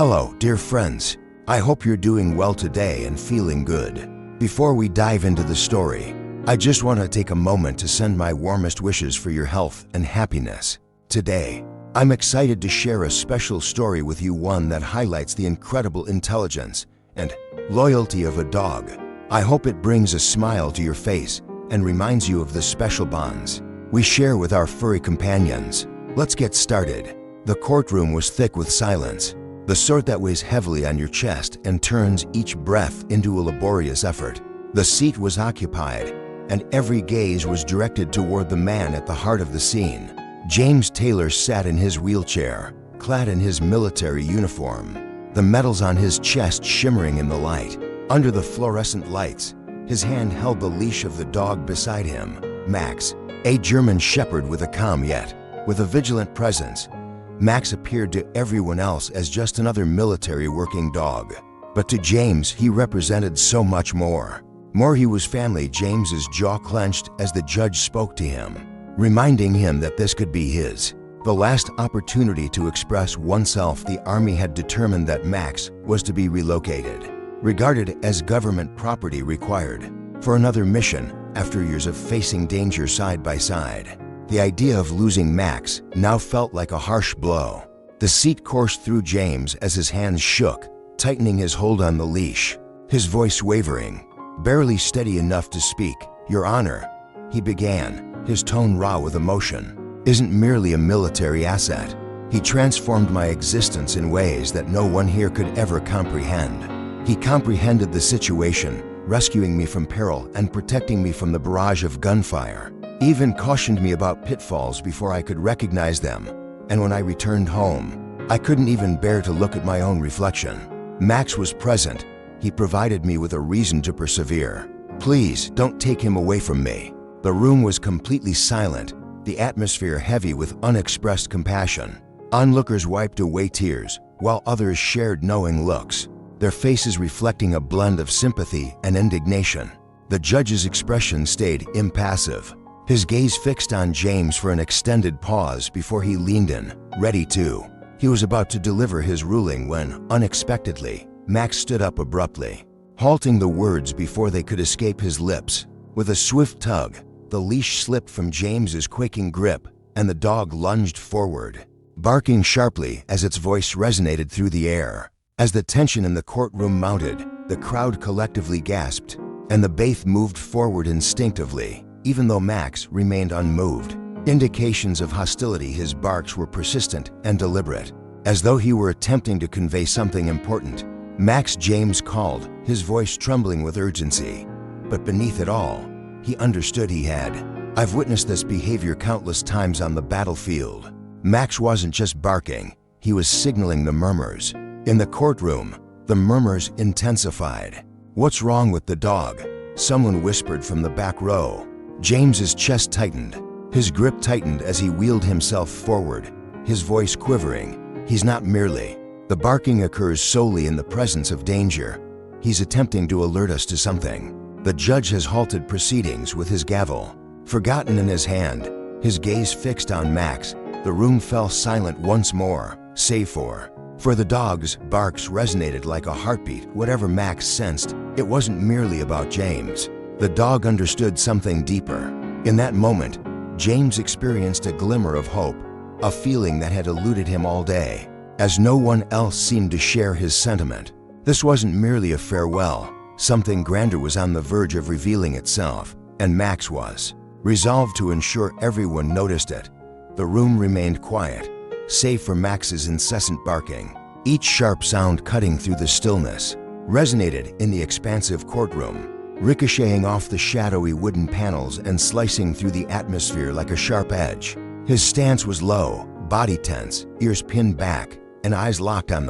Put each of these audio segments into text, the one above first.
Hello, dear friends. I hope you're doing well today and feeling good. Before we dive into the story, I just want to take a moment to send my warmest wishes for your health and happiness. Today, I'm excited to share a special story with you, one that highlights the incredible intelligence and loyalty of a dog. I hope it brings a smile to your face and reminds you of the special bonds we share with our furry companions. Let's get started. The courtroom was thick with silence, the sort that weighs heavily on your chest and turns each breath into a laborious effort. The seat was occupied, and every gaze was directed toward the man at the heart of the scene. James Taylor sat in his wheelchair, clad in his military uniform, the medals on his chest shimmering in the light. Under the fluorescent lights, his hand held the leash of the dog beside him, Max, a German shepherd with a calm yet with a vigilant presence. Max appeared to everyone else as just another military working dog. But to James, he represented so much more. He was family. James's jaw clenched as the judge spoke to him, reminding him that this could be the last opportunity to express oneself. The army had determined that Max was to be relocated, regarded as government property required for another mission after years of facing danger side by side. The idea of losing Max now felt like a harsh blow. The seat coursed through James as his hands shook, tightening his hold on the leash, his voice wavering, barely steady enough to speak. "Your Honor," he began, his tone raw with emotion, "isn't merely a military asset. He transformed my existence in ways that no one here could ever comprehend. He comprehended the situation, rescuing me from peril and protecting me from the barrage of gunfire. Even cautioned me about pitfalls before I could recognize them. And when I returned home, I couldn't even bear to look at my own reflection. Max was present. He provided me with a reason to persevere. Please don't take him away from me." The room was completely silent, the atmosphere heavy with unexpressed compassion. Onlookers wiped away tears, while others shared knowing looks, their faces reflecting a blend of sympathy and indignation. The judge's expression stayed impassive, his gaze fixed on James for an extended pause before he leaned in, ready to. He was about to deliver his ruling when, unexpectedly, Max stood up abruptly, halting the words before they could escape his lips. With a swift tug, the leash slipped from James's quaking grip, and the dog lunged forward, barking sharply as its voice resonated through the air. As the tension in the courtroom mounted, the crowd collectively gasped, and the bailiff moved forward instinctively, even though Max remained unmoved. Indications of hostility. His barks were persistent and deliberate, as though he were attempting to convey something important. "Max," James called, his voice trembling with urgency. But beneath it all, he understood he had. "I've witnessed this behavior countless times on the battlefield." Max wasn't just barking, he was signaling the murmurs. In the courtroom, the murmurs intensified. "What's wrong with the dog?" someone whispered from the back row. James's chest tightened, his grip tightened as he wheeled himself forward, his voice quivering. "He's not merely. The barking occurs solely in the presence of danger. He's attempting to alert us to something." The judge has halted proceedings with his gavel, forgotten in his hand, his gaze fixed on Max. The room fell silent once more, save for the dog's barks resonated like a heartbeat. Whatever Max sensed, it wasn't merely about James. The dog understood something deeper. In that moment, James experienced a glimmer of hope, a feeling that had eluded him all day, as no one else seemed to share his sentiment. This wasn't merely a farewell. Something grander was on the verge of revealing itself, and Max was resolved to ensure everyone noticed it. The room remained quiet, save for Max's incessant barking. Each sharp sound cutting through the stillness resonated in the expansive courtroom, ricocheting off the shadowy wooden panels and slicing through the atmosphere like a sharp edge. His stance was low, body tense, ears pinned back, and eyes locked on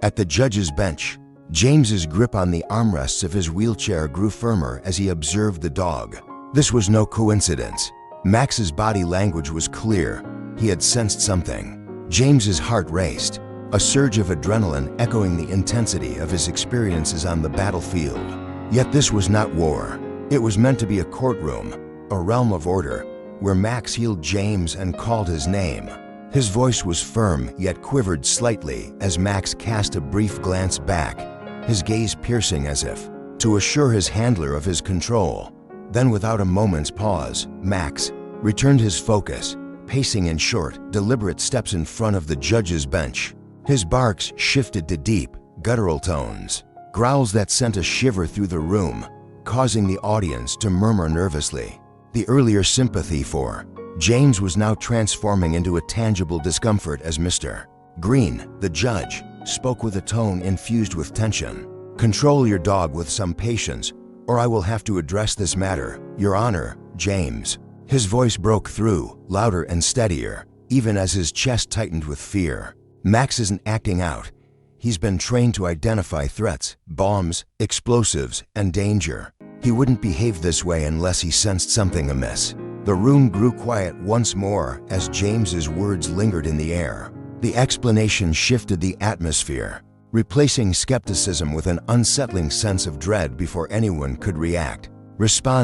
at the judge's bench. James's grip on the armrests of his wheelchair grew firmer as he observed the dog. This was no coincidence. Max's body language was clear. He had sensed something. James's heart raced, a surge of adrenaline echoing the intensity of his experiences on the battlefield. Yet this was not war. It was meant to be a courtroom, a realm of order, where Max healed James and called his name. His voice was firm yet quivered slightly as Max cast a brief glance back, his gaze piercing as if to assure his handler of his control. Then, without a moment's pause, Max returned his focus, pacing in short, deliberate steps in front of the judge's bench. His barks shifted to deep, guttural tones, growls that sent a shiver through the room, causing the audience to murmur nervously. The earlier sympathy for James was now transforming into a tangible discomfort as Mr. Green, the judge, spoke with a tone infused with tension. "Control your dog with some patience, or I will have to address this matter, Your Honor, James." His voice broke through, louder and steadier, even as his chest tightened with fear. Max isn't acting out. He's been trained to identify threats, bombs, explosives, and danger. He wouldn't behave this way unless he sensed something amiss. The room grew quiet once more as James's words lingered in the air. The explanation shifted the atmosphere, replacing skepticism with an unsettling sense of dread before anyone could react.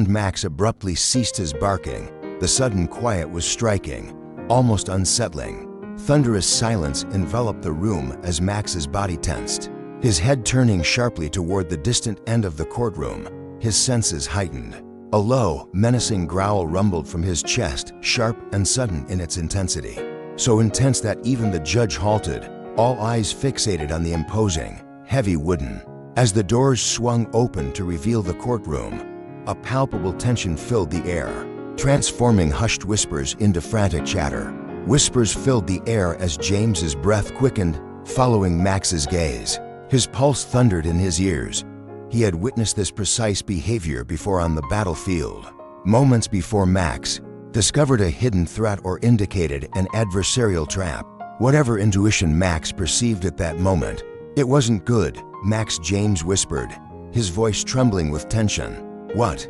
Max abruptly ceased his barking. The sudden quiet was striking, almost unsettling. Thunderous silence enveloped the room as Max's body tensed, his head turning sharply toward the distant end of the courtroom, his senses heightened. A low, menacing growl rumbled from his chest, sharp and sudden in its intensity. So intense that even the judge halted, all eyes fixated on the imposing, heavy wooden. As the doors swung open to reveal the courtroom, a palpable tension filled the air, transforming hushed whispers into frantic chatter. Whispers filled the air as James's breath quickened, following Max's gaze. His pulse thundered in his ears. He had witnessed this precise behavior before on the battlefield. Moments before Max discovered a hidden threat or indicated an adversarial trap. Whatever intuition Max perceived at that moment, it wasn't good, Max James whispered, his voice trembling with tension. What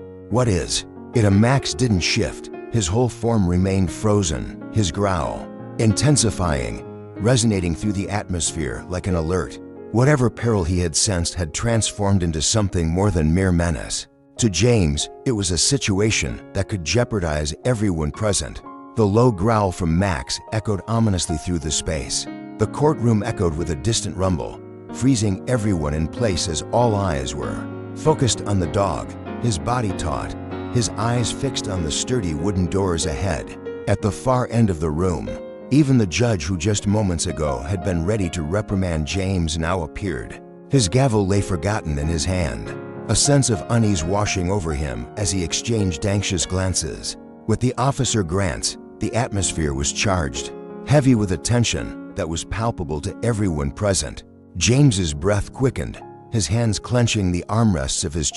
is it?" Max didn't shift. His whole form remained frozen, his growl intensifying, resonating through the atmosphere like an alert. Whatever peril he had sensed had transformed into something more than mere menace. To James, it was a situation that could jeopardize everyone present. The low growl from Max echoed ominously through the space. The courtroom echoed with a distant rumble, freezing everyone in place as all eyes were focused on the dog, his body taut, his eyes fixed on the sturdy wooden doors ahead. At the far end of the room, even the judge who just moments ago had been ready to reprimand James now appeared. His gavel lay forgotten in his hand, a sense of unease washing over him as he exchanged anxious glances. With the officer Grants, the atmosphere was charged, heavy with a tension that was palpable to everyone present. James's breath quickened, his hands clenching the armrests of his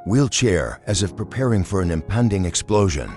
wheelchair as if preparing for an impending explosion.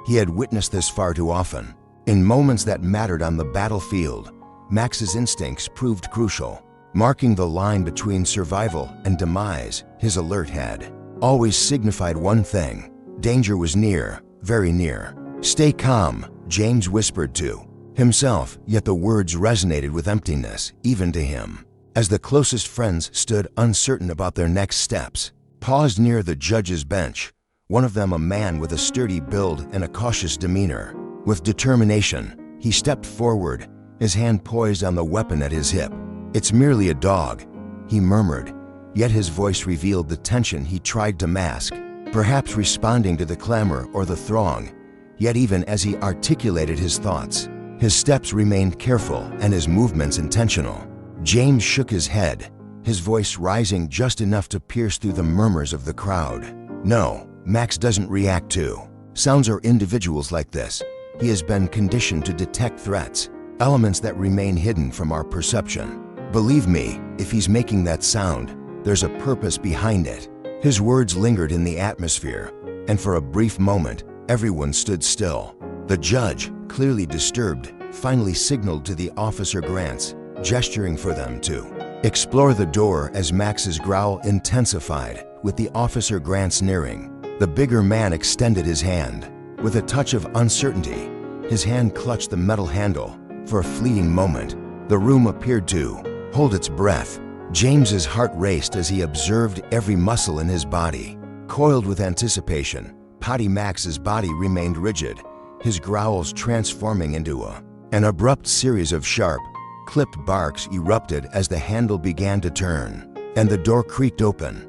He had witnessed this far too often. In moments that mattered on the battlefield, Max's instincts proved crucial. Marking the line between survival and demise, his alert had always signified one thing: danger was near, very near. "Stay calm," James whispered to himself, yet the words resonated with emptiness, even to him. As the closest friends stood uncertain about their next steps, paused near the judge's bench, one of them a man with a sturdy build and a cautious demeanor. With determination, he stepped forward, his hand poised on the weapon at his hip. "It's merely a dog," he murmured, yet his voice revealed the tension he tried to mask, perhaps responding to the clamor or the throng. Yet even as he articulated his thoughts, his steps remained careful and his movements intentional. James shook his head, his voice rising just enough to pierce through the murmurs of the crowd. "No, Max doesn't react to sounds or individuals like this. He has been conditioned to detect threats, elements that remain hidden from our perception. Believe me, if he's making that sound, there's a purpose behind it." His words lingered in the atmosphere, and for a brief moment, everyone stood still. The judge, clearly disturbed, finally signaled to the officer Grants, gesturing for them to explore the door as Max's growl intensified. With the officer Grants nearing, the bigger man extended his hand. With a touch of uncertainty, his hand clutched the metal handle. For a fleeting moment, the room appeared to hold its breath. James's heart raced as he observed every muscle in his body coiled with anticipation. Potty Max's body remained rigid, his growls transforming into a An abrupt series of sharp, clipped barks erupted as the handle began to turn, and the door creaked open,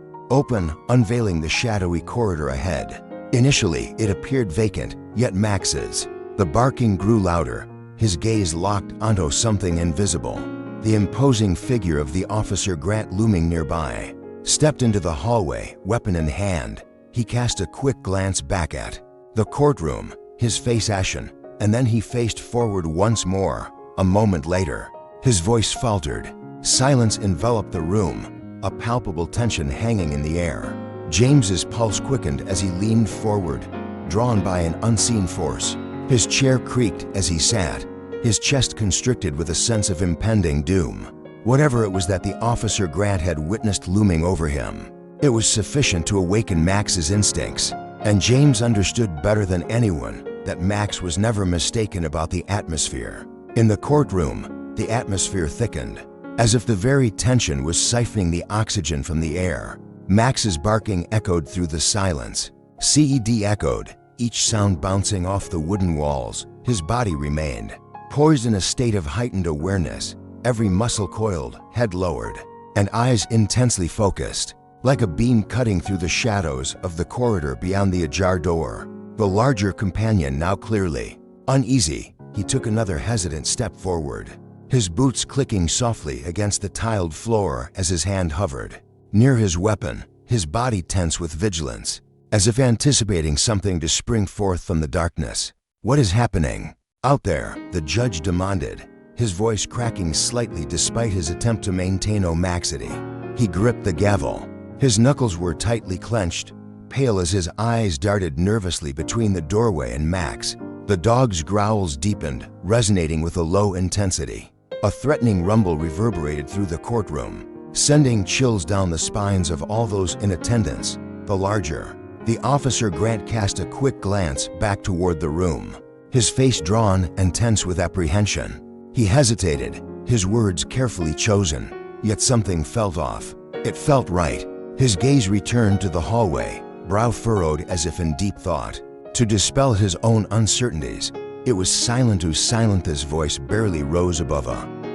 unveiling the shadowy corridor ahead. Initially, it appeared vacant, yet Max's. The barking grew louder, his gaze locked onto something invisible. The imposing figure of the Officer Grant looming nearby. Stepped into the hallway, weapon in hand. He cast a quick glance back at the courtroom, his face ashen, and then he faced forward once more. A moment later, his voice faltered. Silence enveloped the room, a palpable tension hanging in the air. James's pulse quickened as he leaned forward, drawn by an unseen force. His chair creaked as he sat, his chest constricted with a sense of impending doom. Whatever it was that the Officer Grant had witnessed looming over him, it was sufficient to awaken Max's instincts. And James understood better than anyone that Max was never mistaken about the atmosphere. In the courtroom, the atmosphere thickened, as if the very tension was siphoning the oxygen from the air. Max's barking echoed through the silence. CED echoed, each sound bouncing off the wooden walls. His body remained poised in a state of heightened awareness, every muscle coiled, head lowered, and eyes intensely focused, like a beam cutting through the shadows of the corridor beyond the ajar door. The larger companion now clearly uneasy, he took another hesitant step forward, his boots clicking softly against the tiled floor as his hand hovered near his weapon, his body tense with vigilance, as if anticipating something to spring forth from the darkness. "What is happening out there?" the judge demanded, his voice cracking slightly despite his attempt to maintain omacity. He gripped the gavel. His knuckles were tightly clenched, pale as his eyes darted nervously between the doorway and Max. The dog's growls deepened, resonating with a low intensity. A threatening rumble reverberated through the courtroom, sending chills down the spines of all those in attendance. The Officer Grant cast a quick glance back toward the room, his face drawn and tense with apprehension. He hesitated, his words carefully chosen, yet something felt off. It felt right. His gaze returned to the hallway, brow furrowed as if in deep thought. To dispel his own uncertainties, it was silent. His voice barely rose above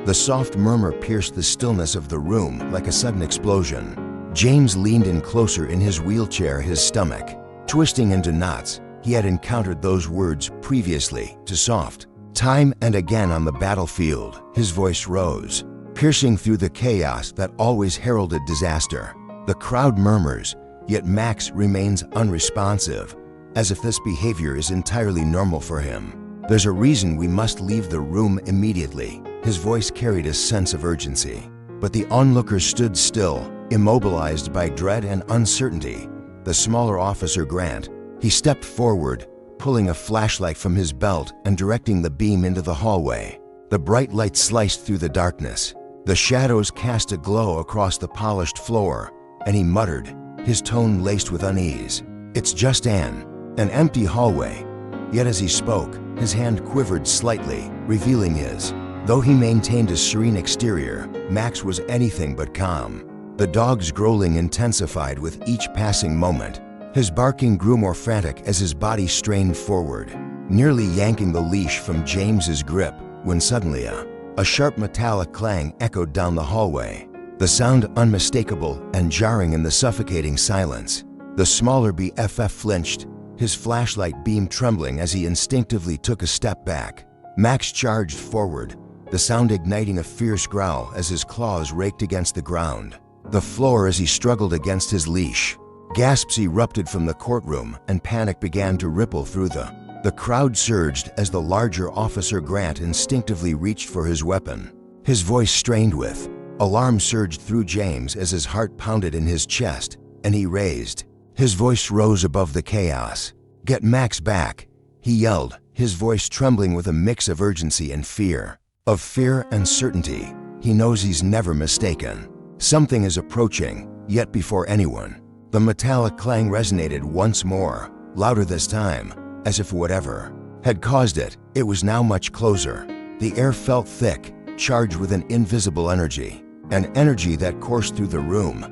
the soft murmur pierced the stillness of the room like a sudden explosion. James leaned in closer in his wheelchair, his stomach twisting into knots. He had encountered those words previously, too soft. Time and again on the battlefield, his voice rose, piercing through the chaos that always heralded disaster. The crowd murmurs, yet Max remains unresponsive, as if this behavior is entirely normal for him. "There's a reason we must leave the room immediately." His voice carried a sense of urgency. But the onlookers stood still, immobilized by dread and uncertainty. The smaller Officer Grant, he stepped forward, pulling a flashlight from his belt and directing the beam into the hallway. The bright light sliced through the darkness. The shadows cast a glow across the polished floor, and he muttered, his tone laced with unease, "It's just an empty hallway." Yet as he spoke, his hand quivered slightly, revealing his. Though he maintained a serene exterior, Max was anything but calm. The dog's growling intensified with each passing moment. His barking grew more frantic as his body strained forward, nearly yanking the leash from James's grip, when suddenly a sharp metallic clang echoed down the hallway, the sound unmistakable and jarring in the suffocating silence. The smaller BFF flinched, his flashlight beam trembling as he instinctively took a step back. Max charged forward, the sound igniting a fierce growl as his claws raked against the ground, the floor as he struggled against his leash. Gasps erupted from the courtroom and panic began to ripple through the crowd surged as the larger Officer Grant instinctively reached for his weapon. His voice strained with alarm surged through James as his heart pounded in his chest, and he raised. His voice rose above the chaos. "Get Max back," he yelled, his voice trembling with a mix of urgency and fear. Of fear and certainty, he knows he's never mistaken. Something is approaching, yet before anyone. The metallic clang resonated once more, louder this time, as if whatever had caused it, it was now much closer. The air felt thick, charged with an invisible energy, an energy that coursed through the room,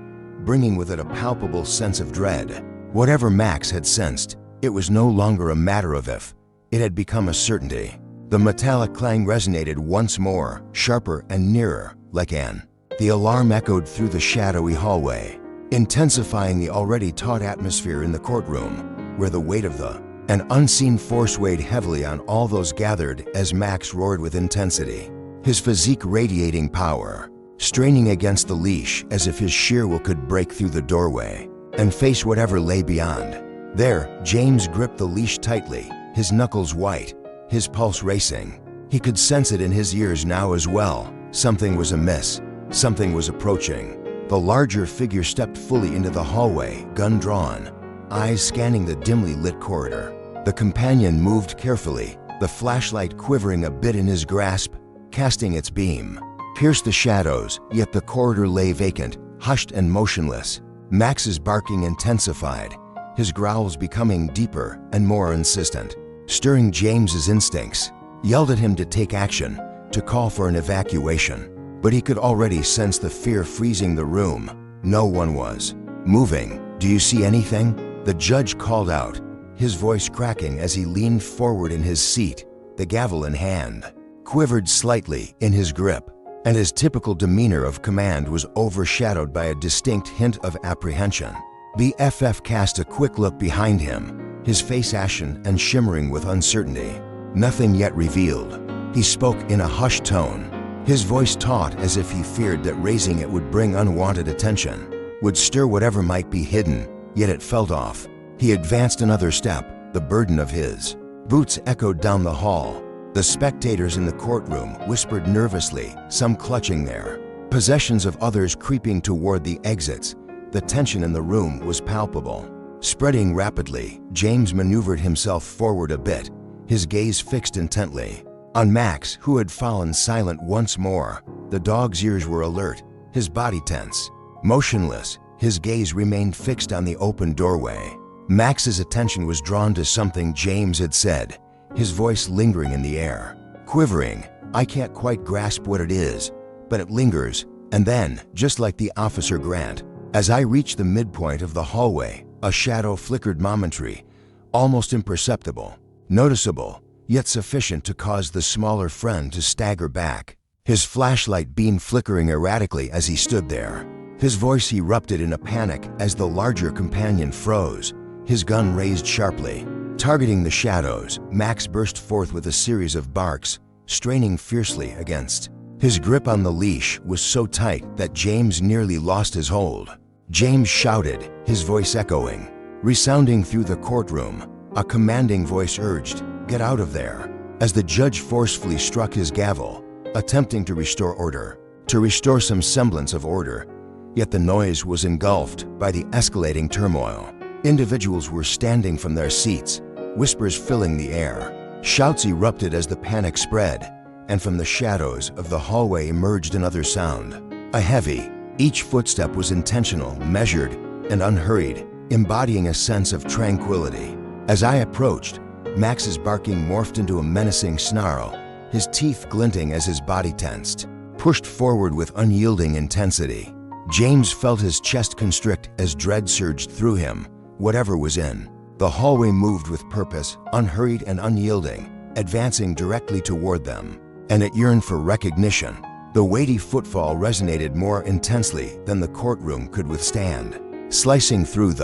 bringing with it a palpable sense of dread. Whatever Max had sensed, it was no longer a matter of if, it had become a certainty. The metallic clang resonated once more, sharper and nearer, like the alarm echoed through the shadowy hallway, intensifying the already taut atmosphere in the courtroom, where the weight of an unseen force weighed heavily on all those gathered as Max roared with intensity, his physique radiating power, straining against the leash as if his sheer will could break through the doorway and face whatever lay beyond. There, James gripped the leash tightly, his knuckles white, his pulse racing. He could sense it in his ears now as well. Something was amiss. Something was approaching. The larger figure stepped fully into the hallway, gun drawn, eyes scanning the dimly lit corridor. The companion moved carefully, the flashlight quivering a bit in his grasp, casting its beam. Pierced the shadows, yet the corridor lay vacant, hushed and motionless. Max's barking intensified, his growls becoming deeper and more insistent, stirring James's instincts, yelled at him to take action, to call for an evacuation. But he could already sense the fear freezing the room. No one was moving. "Do you see anything?" The judge called out, his voice cracking as he leaned forward in his seat, the gavel in hand, quivered slightly in his grip, and his typical demeanor of command was overshadowed by a distinct hint of apprehension. BFF cast a quick look behind him, his face ashen and shimmering with uncertainty. Nothing yet revealed. He spoke in a hushed tone, his voice taut as if he feared that raising it would bring unwanted attention, would stir whatever might be hidden, yet it felt off. He advanced another step, the burden of his boots echoed down the hall. The spectators in the courtroom whispered nervously, some clutching their possessions of others creeping toward the exits. The tension in the room was palpable. Spreading rapidly, James maneuvered himself forward a bit, his gaze fixed intently on Max, who had fallen silent once more. The dog's ears were alert, his body tense. Motionless, his gaze remained fixed on the open doorway. Max's attention was drawn to something James had said, his voice lingering in the air, quivering. "I can't quite grasp what it is, but it lingers." And then, just like the Officer Grant, as I reached the midpoint of the hallway, a shadow flickered momentary, almost imperceptible, noticeable, yet sufficient to cause the smaller friend to stagger back, his flashlight beam flickering erratically as he stood there. His voice erupted in a panic as the larger companion froze, his gun raised sharply. Targeting the shadows, Max burst forth with a series of barks, straining fiercely against. His grip on the leash was so tight that James nearly lost his hold. James shouted, his voice echoing, resounding through the courtroom. A commanding voice urged, "Get out of there," as the judge forcefully struck his gavel, attempting to restore order, to restore some semblance of order. Yet the noise was engulfed by the escalating turmoil. Individuals were standing from their seats, whispers filling the air. Shouts erupted as the panic spread, and from the shadows of the hallway emerged another sound. A heavy, each footstep was intentional, measured, and unhurried, embodying a sense of tranquility. As I approached, Max's barking morphed into a menacing snarl, his teeth glinting as his body tensed, pushed forward with unyielding intensity. James felt his chest constrict as dread surged through him. Whatever was in the hallway moved with purpose, unhurried and unyielding, advancing directly toward them. And it yearned for recognition. The weighty footfall resonated more intensely than the courtroom could withstand. Slicing through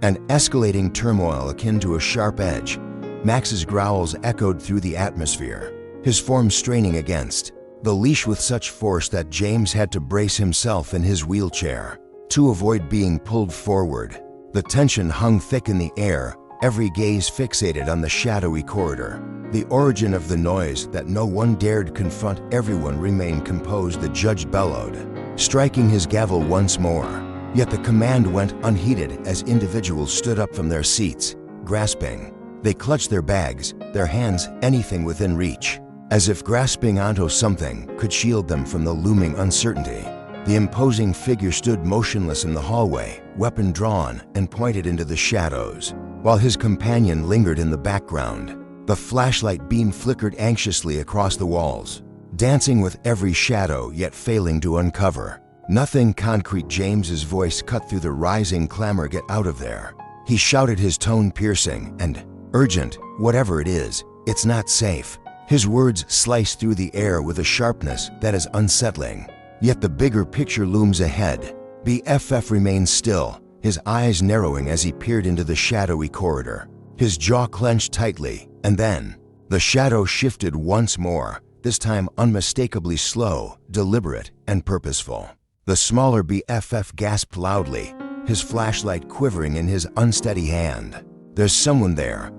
an escalating turmoil akin to a sharp edge, Max's growls echoed through the atmosphere, his form straining against the leash with such force that James had to brace himself in his wheelchair to avoid being pulled forward. The tension hung thick in the air, every gaze fixated on the shadowy corridor. The origin of the noise that no one dared confront, everyone remained composed, the judge bellowed, striking his gavel once more. Yet the command went unheeded as individuals stood up from their seats, grasping. They clutched their bags, their hands, anything within reach, as if grasping onto something could shield them from the looming uncertainty. The imposing figure stood motionless in the hallway, weapon drawn and pointed into the shadows, while his companion lingered in the background. The flashlight beam flickered anxiously across the walls, dancing with every shadow yet failing to uncover nothing concrete. James's voice cut through the rising clamor. "Get out of there." He shouted, his tone piercing and urgent. "Whatever it is, it's not safe." His words slice through the air with a sharpness that is unsettling. Yet the bigger picture looms ahead. BFF remains still, his eyes narrowing as he peered into the shadowy corridor. His jaw clenched tightly, and then the shadow shifted once more, this time unmistakably slow, deliberate, and purposeful. The smaller BFF gasped loudly, his flashlight quivering in his unsteady hand. "There's someone there,"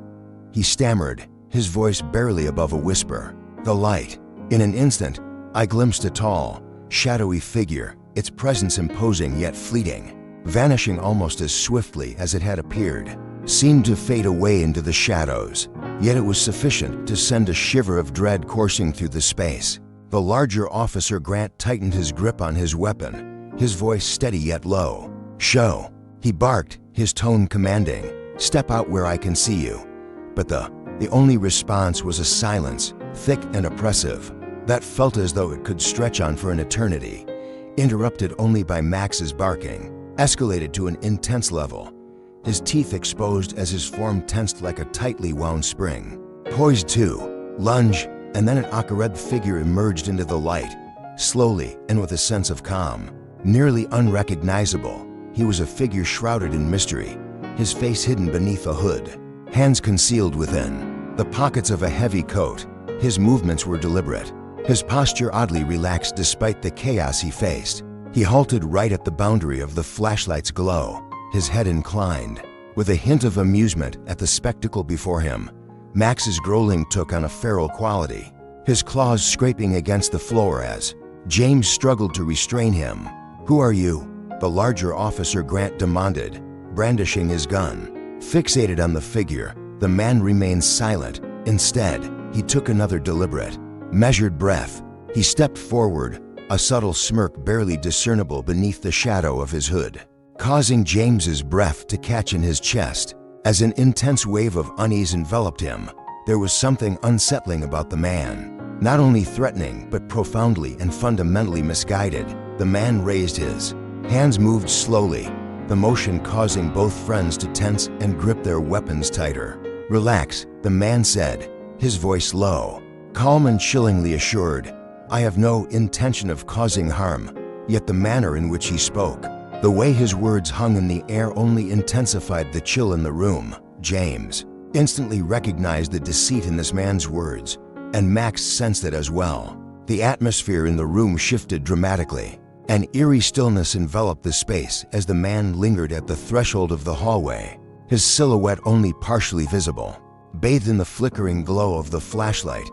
he stammered, his voice barely above a whisper. The light. In an instant, I glimpsed a tall, shadowy figure, its presence imposing yet fleeting, vanishing almost as swiftly as it had appeared, seemed to fade away into the shadows. Yet it was sufficient to send a shiver of dread coursing through the space. The larger Officer Grant tightened his grip on his weapon, his voice steady yet low. "Show," he barked, his tone commanding. "Step out where I can see you." But the only response was a silence, thick and oppressive, that felt as though it could stretch on for an eternity, interrupted only by Max's barking, escalated to an intense level, his teeth exposed as his form tensed like a tightly wound spring. Poised to lunge, and then an Akared figure emerged into the light, slowly and with a sense of calm. Nearly unrecognizable, he was a figure shrouded in mystery, his face hidden beneath a hood, hands concealed within the pockets of a heavy coat. His movements were deliberate, his posture oddly relaxed despite the chaos he faced. He halted right at the boundary of the flashlight's glow, his head inclined. With a hint of amusement at the spectacle before him, Max's growling took on a feral quality, his claws scraping against the floor as James struggled to restrain him. "Who are you?" the larger Officer Grant demanded, brandishing his gun. Fixated on the figure, the man remained silent. Instead, he took another deliberate, measured breath. He stepped forward, a subtle smirk barely discernible beneath the shadow of his hood, causing James's breath to catch in his chest. As an intense wave of unease enveloped him, there was something unsettling about the man. Not only threatening, but profoundly and fundamentally misguided. The man raised his hands, moved slowly, the motion causing both friends to tense and grip their weapons tighter. "Relax," the man said, his voice low, calm and chillingly assured. "I have no intention of causing harm." Yet the manner in which he spoke, the way his words hung in the air, only intensified the chill in the room. James instantly recognized the deceit in this man's words, and Max sensed it as well. The atmosphere in the room shifted dramatically. An eerie stillness enveloped the space as the man lingered at the threshold of the hallway, his silhouette only partially visible. Bathed in the flickering glow of the flashlight,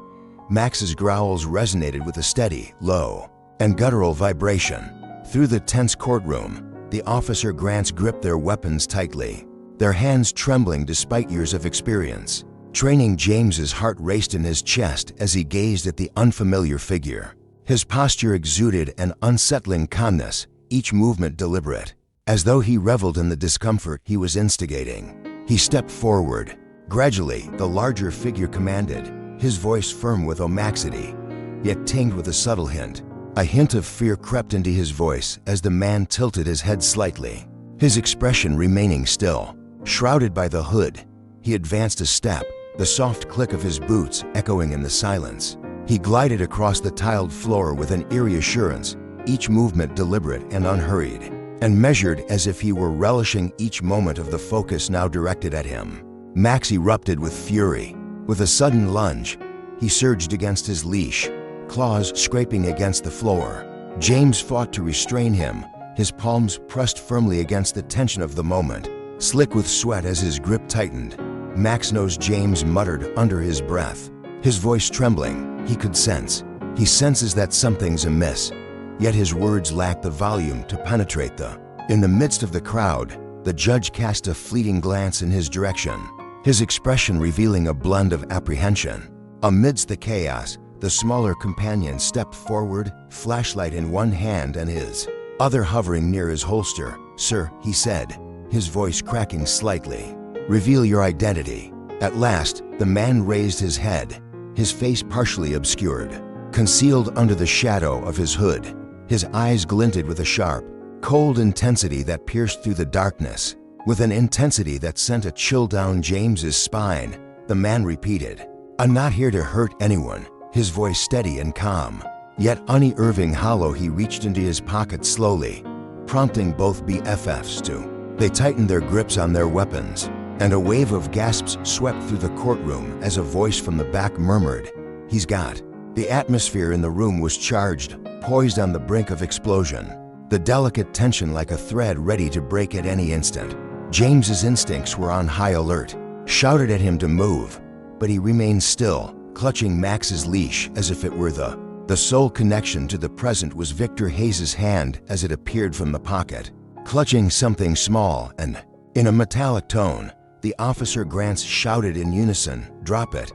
Max's growls resonated with a steady, low, and guttural vibration. Through the tense courtroom, the Officer Grants gripped their weapons tightly, their hands trembling despite years of experience. Training James's heart raced in his chest as he gazed at the unfamiliar figure. His posture exuded an unsettling calmness, each movement deliberate, as though he reveled in the discomfort he was instigating. He stepped forward. Gradually, the larger figure commanded, his voice firm with omacity, yet tinged with a subtle hint. A hint of fear crept into his voice as the man tilted his head slightly, his expression remaining still. Shrouded by the hood, he advanced a step, the soft click of his boots echoing in the silence. He glided across the tiled floor with an eerie assurance, each movement deliberate and unhurried, and measured as if he were relishing each moment of the focus now directed at him. Max erupted with fury. With a sudden lunge, he surged against his leash, claws scraping against the floor. James fought to restrain him, his palms pressed firmly against the tension of the moment. Slick with sweat as his grip tightened, Max knows James muttered under his breath, his voice trembling. He could sense. He senses that something's amiss, yet his words lack the volume to penetrate the. In the midst of the crowd, the judge cast a fleeting glance in his direction, his expression revealing a blend of apprehension. Amidst the chaos, the smaller companion stepped forward, flashlight in one hand and his other hovering near his holster. "Sir," he said, his voice cracking slightly, "reveal your identity." At last, the man raised his head, his face partially obscured, concealed under the shadow of his hood. His eyes glinted with a sharp, cold intensity that pierced through the darkness. With an intensity that sent a chill down James's spine, the man repeated, "I'm not here to hurt anyone," his voice steady and calm. Yet unerving hollow, he reached into his pocket slowly, prompting both BFFs to. They tightened their grips on their weapons, and a wave of gasps swept through the courtroom as a voice from the back murmured, "He's got." The atmosphere in the room was charged, poised on the brink of explosion, the delicate tension like a thread ready to break at any instant. James's instincts were on high alert, shouted at him to move, but he remained still, clutching Max's leash as if it were the sole connection to the present was Victor Hayes' hand as it appeared from the pocket, clutching something small, and, in a metallic tone, the officer Grants shouted in unison, "Drop it."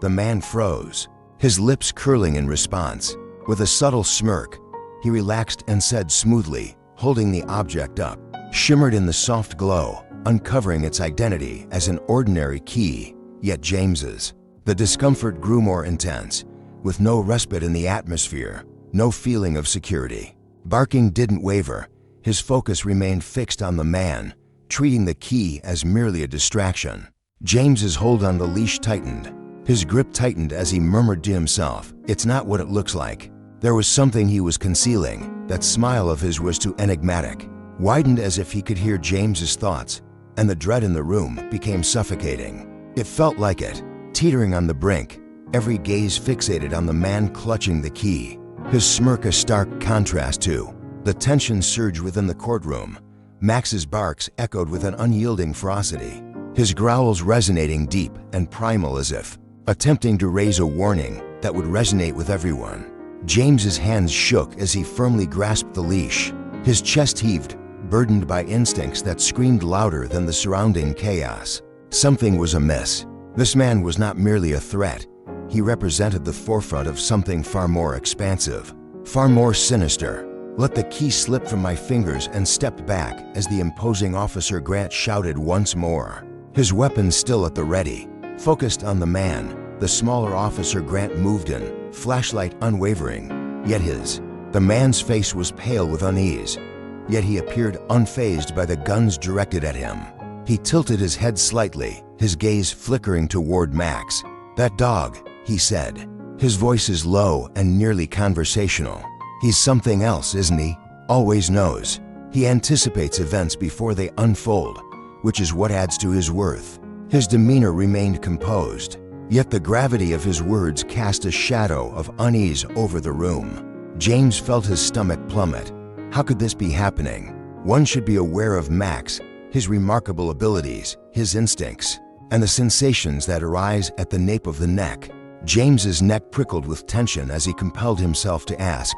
The man froze, his lips curling in response. With a subtle smirk, he relaxed and said smoothly, holding the object up, shimmered in the soft glow, uncovering its identity as an ordinary key, yet James's. The discomfort grew more intense, with no respite in the atmosphere, no feeling of security. Barking didn't waver, his focus remained fixed on the man, treating the key as merely a distraction. James's hold on the leash tightened. His grip tightened as he murmured to himself, "It's not what it looks like." There was something he was concealing. That smile of his was too enigmatic, widened as if he could hear James's thoughts, and the dread in the room became suffocating. It felt like it, teetering on the brink, every gaze fixated on the man clutching the key, his smirk a stark contrast to the tension surge within the courtroom. Max's barks echoed with an unyielding ferocity, his growls resonating deep and primal as if attempting to raise a warning that would resonate with everyone. James's hands shook as he firmly grasped the leash. His chest heaved, burdened by instincts that screamed louder than the surrounding chaos. Something was amiss. This man was not merely a threat. He represented the forefront of something far more expansive, far more sinister. Let the key slip from my fingers and stepped back as the imposing Officer Grant shouted once more, his weapon still at the ready. Focused on the man, the smaller Officer Grant moved in, flashlight unwavering, yet the man's face was pale with unease, yet he appeared unfazed by the guns directed at him. He tilted his head slightly, his gaze flickering toward Max. "That dog," he said, his voice is low and nearly conversational. "He's something else, isn't he? Always knows. He anticipates events before they unfold, which is what adds to his worth." His demeanor remained composed, yet the gravity of his words cast a shadow of unease over the room. James felt his stomach plummet. How could this be happening? One should be aware of Max, his remarkable abilities, his instincts, and the sensations that arise at the nape of the neck. James's neck prickled with tension as he compelled himself to ask,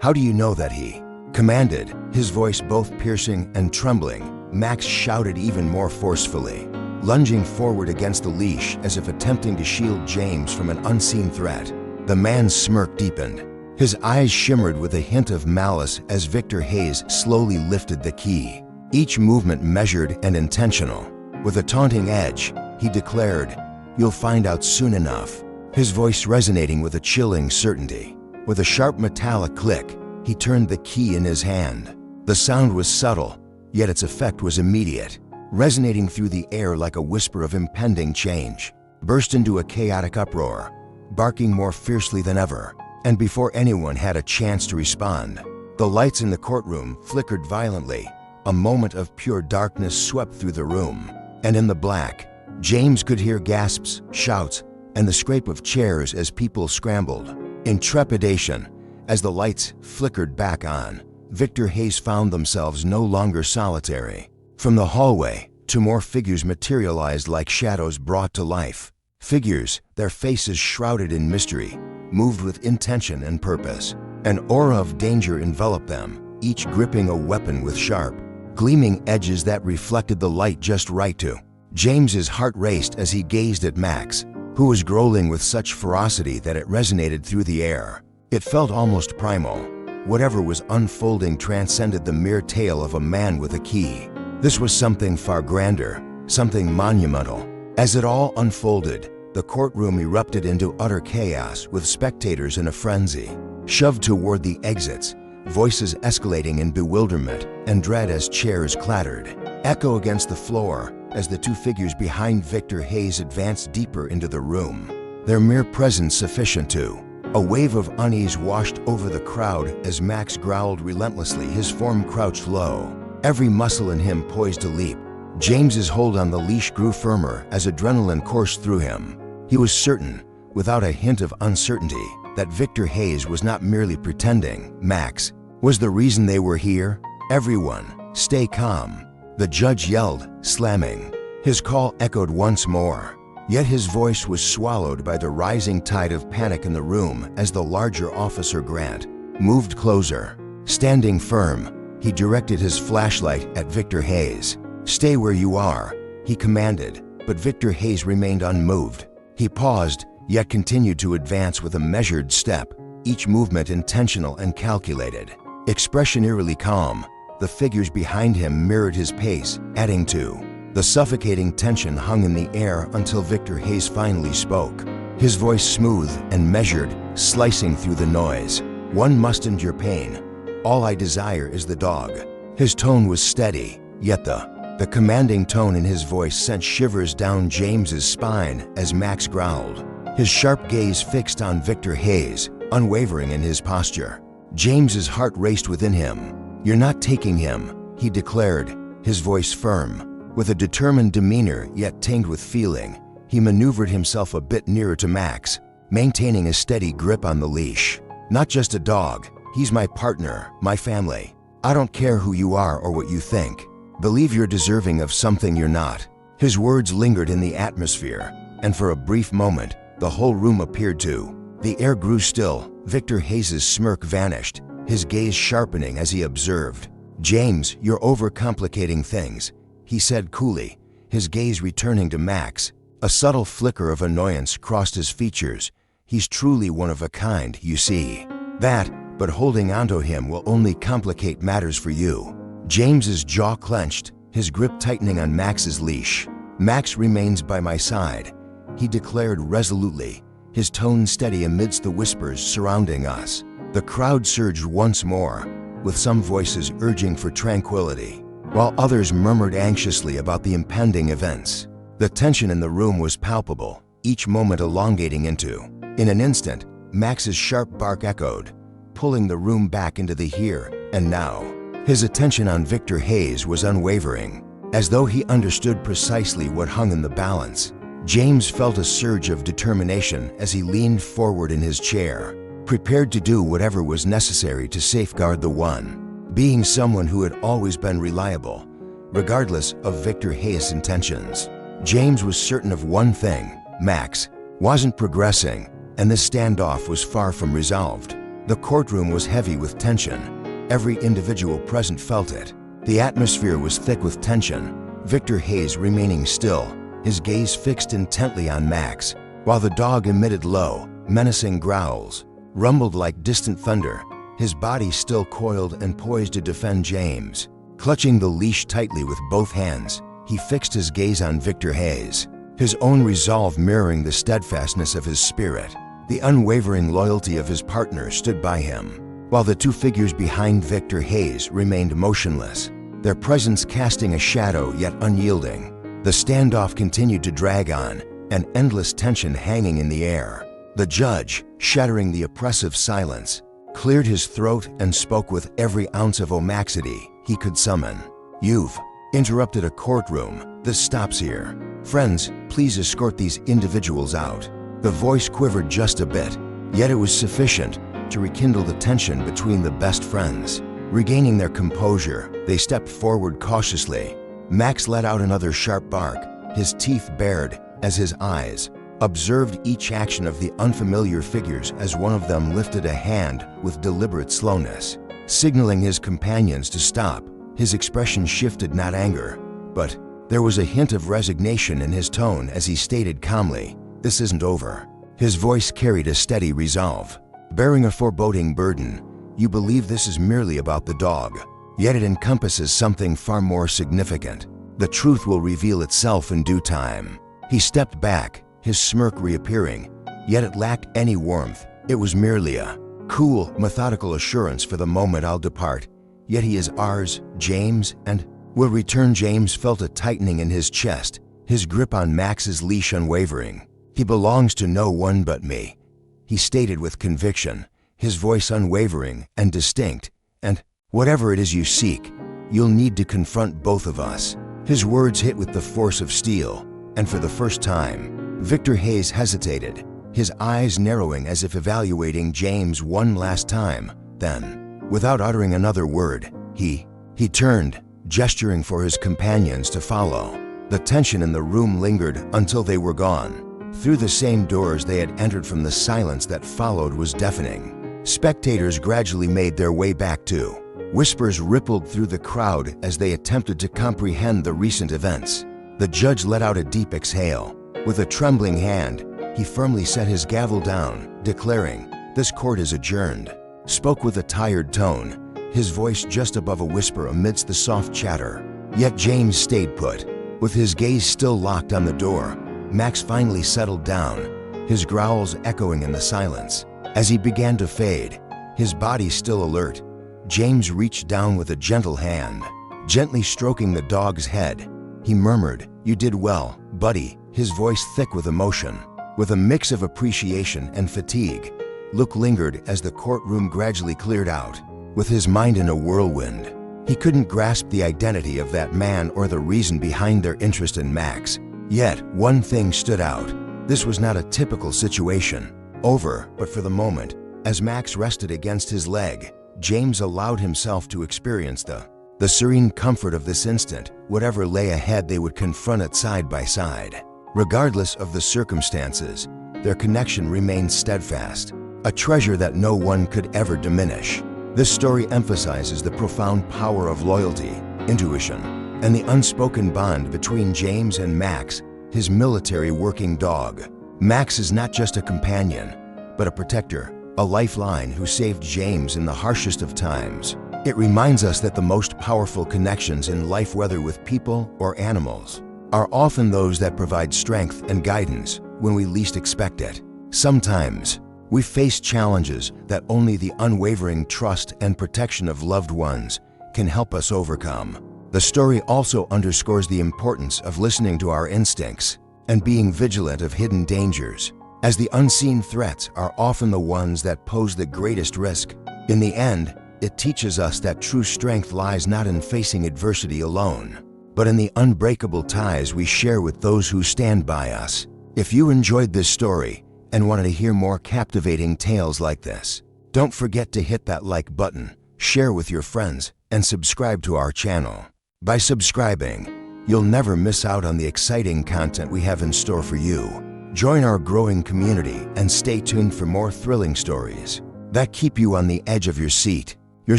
"How do you know that he?" commanded, his voice both piercing and trembling. Max shouted even more forcefully, lunging forward against the leash as if attempting to shield James from an unseen threat. The man's smirk deepened. His eyes shimmered with a hint of malice as Victor Hayes slowly lifted the key, each movement measured and intentional. With a taunting edge, he declared, "You'll find out soon enough," his voice resonating with a chilling certainty. With a sharp metallic click, he turned the key in his hand. The sound was subtle, yet its effect was immediate, resonating through the air like a whisper of impending change. Burst into a chaotic uproar, barking more fiercely than ever, and before anyone had a chance to respond, the lights in the courtroom flickered violently. A moment of pure darkness swept through the room, and in the black, James could hear gasps, shouts, and the scrape of chairs as people scrambled. In trepidation, as the lights flickered back on, Victor Hayes found themselves no longer solitary. From the hallway, two more figures materialized like shadows brought to life. Figures, their faces shrouded in mystery, moved with intention and purpose. An aura of danger enveloped them, each gripping a weapon with sharp, gleaming edges that reflected the light just right to. James's heart raced as he gazed at Max, who was growling with such ferocity that it resonated through the air. It felt almost primal. Whatever was unfolding transcended the mere tale of a man with a key. This was something far grander, something monumental. As it all unfolded, the courtroom erupted into utter chaos with spectators in a frenzy, shoved toward the exits, voices escalating in bewilderment and dread as chairs clattered, echo against the floor as the two figures behind Victor Hayes advanced deeper into the room. their mere presence sufficient to. A wave of unease washed over the crowd as Max growled relentlessly, his form crouched low, every muscle in him poised to leap. James's hold on the leash grew firmer as adrenaline coursed through him. He was certain, without a hint of uncertainty, that Victor Hayes was not merely pretending. Max was the reason they were here. Everyone, stay calm, the judge yelled, slamming. His call echoed once more, yet his voice was swallowed by the rising tide of panic in the room as the larger Officer Grant moved closer. Standing firm, he directed his flashlight at Victor Hayes. "Stay where you are," he commanded, but Victor Hayes remained unmoved. He paused, yet continued to advance with a measured step, each movement intentional and calculated. Expression eerily calm, the figures behind him mirrored his pace, adding to the suffocating tension hung in the air until Victor Hayes finally spoke. His voice smooth and measured, slicing through the noise. "One must endure pain. All I desire is the dog." His tone was steady, yet the commanding tone in his voice sent shivers down James's spine as Max growled, his sharp gaze fixed on Victor Hayes, unwavering in his posture. James's heart raced within him. "You're not taking him," he declared, his voice firm. With a determined demeanor yet tinged with feeling, he maneuvered himself a bit nearer to Max, maintaining a steady grip on the leash. "Not just a dog, he's my partner, my family. I don't care who you are or what you think. Believe you're deserving of something you're not." His words lingered in the atmosphere, and for a brief moment, the whole room appeared to. The air grew still, Victor Hayes' smirk vanished, his gaze sharpening as he observed. "James, you're overcomplicating things," he said coolly, his gaze returning to Max. A subtle flicker of annoyance crossed his features. "He's truly one of a kind, you see. That, but holding onto him will only complicate matters for you." James's jaw clenched, his grip tightening on Max's leash. "Max remains by my side," he declared resolutely, his tone steady amidst the whispers surrounding us. The crowd surged once more, with some voices urging for tranquility, while others murmured anxiously about the impending events. The tension in the room was palpable, each moment elongating into. In an instant, Max's sharp bark echoed, pulling the room back into the here and now. His attention on Victor Hayes was unwavering, as though he understood precisely what hung in the balance. James felt a surge of determination as he leaned forward in his chair, prepared to do whatever was necessary to safeguard the one. Being someone who had always been reliable, regardless of Victor Hayes' intentions, James was certain of one thing: Max wasn't progressing, and this standoff was far from resolved. The courtroom was heavy with tension. Every individual present felt it. The atmosphere was thick with tension, Victor Hayes remaining still, his gaze fixed intently on Max, while the dog emitted low, menacing growls, rumbled like distant thunder, his body still coiled and poised to defend James. Clutching the leash tightly with both hands, he fixed his gaze on Victor Hayes, his own resolve mirroring the steadfastness of his spirit. The unwavering loyalty of his partner stood by him, while the two figures behind Victor Hayes remained motionless, their presence casting a shadow yet unyielding. The standoff continued to drag on, an endless tension hanging in the air. The judge, shattering the oppressive silence, cleared his throat and spoke with every ounce of omacity he could summon. "You've interrupted a courtroom. This stops here. Friends, please escort these individuals out." The voice quivered just a bit, yet it was sufficient to rekindle the tension between the best friends. Regaining their composure, they stepped forward cautiously. Max let out another sharp bark, his teeth bared, as his eyes observed each action of the unfamiliar figures as one of them lifted a hand with deliberate slowness, signaling his companions to stop. His expression shifted, not anger, but there was a hint of resignation in his tone as he stated calmly, "This isn't over." His voice carried a steady resolve. "Bearing a foreboding burden, you believe this is merely about the dog. Yet it encompasses something far more significant. The truth will reveal itself in due time." He stepped back, his smirk reappearing, yet it lacked any warmth. It was merely a cool, methodical assurance. "For the moment I'll depart, yet he is ours, James, and will return." James felt a tightening in his chest, his grip on Max's leash unwavering. He belongs to no one but me," he stated with conviction, his voice unwavering and distinct. "And whatever it is you seek, you'll need to confront both of us." His words hit with the force of steel, and for the first time, Victor Hayes hesitated, his eyes narrowing as if evaluating James one last time. Then, without uttering another word, he turned, gesturing for his companions to follow. The tension in the room lingered until they were gone. Through the same doors they had entered from, the silence that followed was deafening. Spectators gradually made their way back too. Whispers rippled through the crowd as they attempted to comprehend the recent events. The judge let out a deep exhale. With a trembling hand, he firmly set his gavel down, declaring, "This court is adjourned." Spoke with a tired tone, his voice just above a whisper amidst the soft chatter. Yet James stayed put. With his gaze still locked on the door, Max finally settled down, his growls echoing in the silence. As he began to fade, his body still alert, James reached down with a gentle hand. Gently stroking the dog's head, he murmured, "You did well, buddy," his voice thick with emotion. With a mix of appreciation and fatigue, Luke lingered as the courtroom gradually cleared out. With his mind in a whirlwind, he couldn't grasp the identity of that man or the reason behind their interest in Max. Yet, one thing stood out. This was not a typical situation. Over, but for the moment, as Max rested against his leg, James allowed himself to experience the serene comfort of this instant. Whatever lay ahead, they would confront it side by side. Regardless of the circumstances, their connection remained steadfast, a treasure that no one could ever diminish. This story emphasizes the profound power of loyalty, intuition, and the unspoken bond between James and Max, his military working dog. Max is not just a companion, but a protector, a lifeline who saved James in the harshest of times. It reminds us that the most powerful connections in life, whether with people or animals, are often those that provide strength and guidance when we least expect it. Sometimes, we face challenges that only the unwavering trust and protection of loved ones can help us overcome. The story also underscores the importance of listening to our instincts and being vigilant of hidden dangers, as the unseen threats are often the ones that pose the greatest risk. In the end, it teaches us that true strength lies not in facing adversity alone, but in the unbreakable ties we share with those who stand by us. If you enjoyed this story and wanted to hear more captivating tales like this, don't forget to hit that like button, share with your friends, and subscribe to our channel. By subscribing, you'll never miss out on the exciting content we have in store for you. Join our growing community and stay tuned for more thrilling stories that keep you on the edge of your seat. Your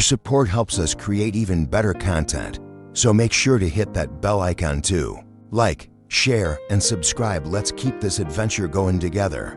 support helps us create even better content, so make sure to hit that bell icon too. Like, share, and subscribe. Let's keep this adventure going together.